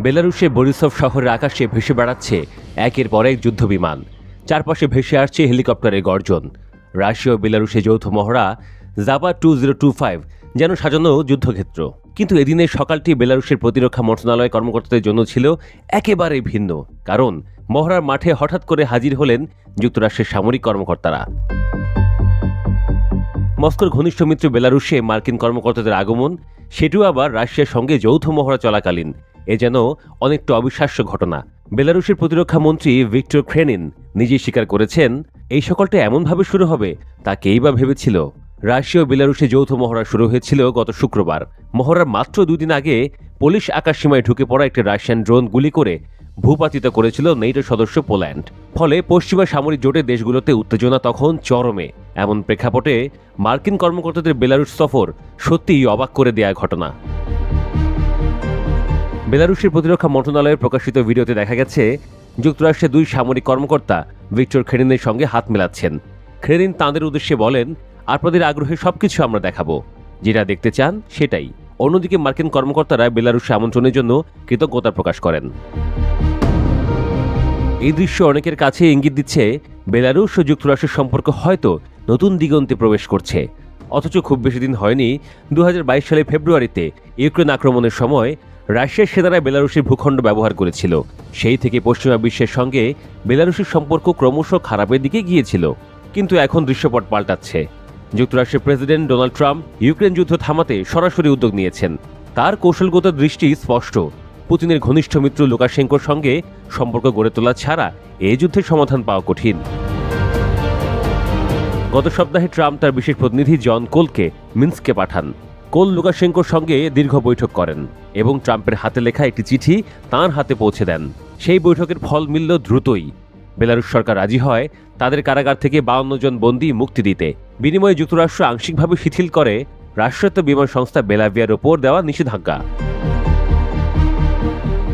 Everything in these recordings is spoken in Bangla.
বেলারুশের বরিসভ শহরের আকাশে ভেসে বেড়াচ্ছে একের পর এক যুদ্ধবিমান। চারপাশে ভেসে আসছে হেলিকপ্টারের গর্জন। রাশিয়া ও বেলারুশে যৌথ মহড়া জাপা 2025 যেন সাজানো যুদ্ধক্ষেত্র। কিন্তু এদিনের সকালটি বেলারুশের প্রতিরক্ষা মন্ত্রণালয় কর্মকর্তাদের জন্য ছিল একেবারে ভিন্ন, কারণ মহড়ার মাঠে হঠাৎ করে হাজির হলেন যুক্তরাষ্ট্রের সামরিক কর্মকর্তারা। মস্কোর ঘনিষ্ঠ মিত্র বেলারুশে মার্কিন কর্মকর্তাদের আগমন, সেটিও আবার রাশিয়ার সঙ্গে যৌথ মহড়া চলাকালীন। এ যেন অনেকটা অবিশ্বাস্য ঘটনা। বেলারুশের প্রতিরক্ষা মন্ত্রী ভিক্টর ক্রেনিন নিজেই স্বীকার করেছেন, এই সকালটা এমনভাবে শুরু হবে তা কেই বা ভেবেছিল। রাশিয়া ও বেলারুশে যৌথ মহড়া শুরু হয়েছিল গত শুক্রবার। মহড়ার মাত্র 2 দিন আগে পোলিশ আকাশসীমায় ঢুকে পড়া একটি রাশিয়ান ড্রোন গুলি করে ভূপাতিত করেছিল নেটো সদস্য পোল্যান্ড। ফলে পশ্চিমা সামরিক জোটের দেশগুলোতে উত্তেজনা তখন চরমে। এমন প্রেক্ষাপটে মার্কিন কর্মকর্তাদের বেলারুশ সফর সত্যিই অবাক করে দেয়া ঘটনা। বেলারুশের প্রতিরক্ষা মন্ত্রণালয়ের প্রকাশিত ভিডিওতে দেখা গেছে, যুক্তরাষ্ট্রের 2 সামরিক কর্মকর্তা ভিক্টর ক্রেনিনের সঙ্গে হাত মেলাচ্ছেন। ক্রেনিন তাঁদের উদ্দেশ্যে বলেন, আপনাদের আগ্রহে সবকিছু আমরা দেখাবো, যেটা দেখতে চান সেটাই। অন্যদিকে মার্কিন কর্মকর্তারা বেলারুশে আমন্ত্রণের জন্য কৃতজ্ঞতা প্রকাশ করেন। এই দৃশ্য অনেকের কাছে ইঙ্গিত দিচ্ছে বেলারুশ ও যুক্তরাষ্ট্রের সম্পর্ক হয়তো নতুন দিগন্তে প্রবেশ করছে। অথচ খুব বেশি দিন হয়নি 2022 সালের ফেব্রুয়ারিতে ইউক্রেন আক্রমণের সময় রাশিয়ার সেনারা বেলারুশের ভূখণ্ড ব্যবহার করেছিল। সেই থেকে পশ্চিমা বিশ্বের সঙ্গে বেলারুশের সম্পর্ক ক্রমশ খারাপের দিকে গিয়েছিল। কিন্তু এখন দৃশ্যপট পাল্টাচ্ছে। যুক্তরাষ্ট্রের প্রেসিডেন্ট ডোনাল্ড ট্রাম্প ইউক্রেন যুদ্ধ থামাতে সরাসরি উদ্যোগ নিয়েছেন। তার কৌশলগত দৃষ্টি স্পষ্ট, পুতিনের ঘনিষ্ঠ মিত্র লুকাশেঙ্কোর সঙ্গে সম্পর্ক গড়ে তোলা ছাড়া এই যুদ্ধের সমাধান পাওয়া কঠিন। গত সপ্তাহে ট্রাম্প তার বিশেষ প্রতিনিধি জন কোলকে মিন্স্কে পাঠান। কোল লুকাশেঙ্কোর সঙ্গে দীর্ঘ বৈঠক করেন এবং ট্রাম্পের হাতে লেখা একটি চিঠি তাঁর হাতে পৌঁছে দেন। সেই বৈঠকের ফল মিলল দ্রুতই। বেলারুশ সরকার রাজি হয় তাদের কারাগার থেকে 52 জন বন্দী মুক্তি দিতে। বিনিময়ে যুক্তরাষ্ট্র আংশিকভাবে শিথিল করে রাষ্ট্রায়ত্ত বিমান সংস্থা বেলাভিয়ার ওপর দেওয়া নিষেধাজ্ঞা।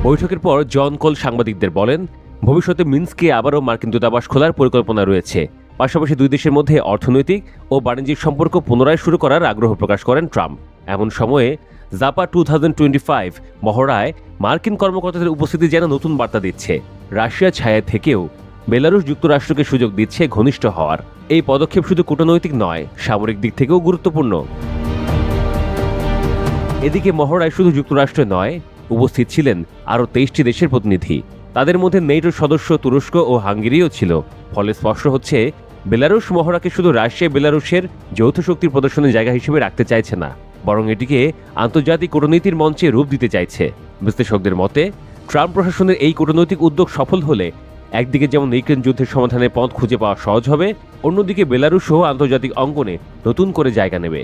বৈঠকের পর জন কোল সাংবাদিকদের বলেন, ভবিষ্যতে মিন্স্কে আবারও মার্কিন দূতাবাস খোলার পরিকল্পনা রয়েছে। পাশাপাশি 2 দেশের মধ্যে অর্থনৈতিক ও বাণিজ্যিক সম্পর্ক পুনরায় শুরু করার আগ্রহ প্রকাশ করেন ট্রাম্প। এমন সময়ে জাপা 2025 মহড়ায় মার্কিন কর্মকর্তাদের উপস্থিতি যেন নতুন বার্তা দিচ্ছে। রাশিয়া ছায়া থেকেও বেলারুশ যুক্তরাষ্ট্রকে সুযোগ দিচ্ছে ঘনিষ্ঠ হওয়ার। এই পদক্ষেপ শুধু কূটনৈতিক নয়, সামরিক দিক থেকেও গুরুত্বপূর্ণ। এদিকে মহড়ায় শুধু যুক্তরাষ্ট্র নয়, উপস্থিত ছিলেন আরও 23টি দেশের প্রতিনিধি। তাদের মধ্যে নেটোর সদস্য তুরস্ক ও হাঙ্গেরিও ছিল। ফলে স্পষ্ট হচ্ছে, বেলারুশ মহড়াকে শুধু রাশিয়া বেলারুশের যৌথ শক্তির প্রদর্শনের জায়গা হিসেবে রাখতে চাইছে না, বরং এটিকে আন্তর্জাতিক কূটনীতির মঞ্চে রূপ দিতে চাইছে। বিশ্লেষকদের মতে, ট্রাম্প প্রশাসনের এই কূটনৈতিক উদ্যোগ সফল হলে একদিকে যেমন ইউক্রেন যুদ্ধের সমাধানের পথ খুঁজে পাওয়া সহজ হবে, অন্যদিকে বেলারুশও আন্তর্জাতিক অঙ্গনে নতুন করে জায়গা নেবে।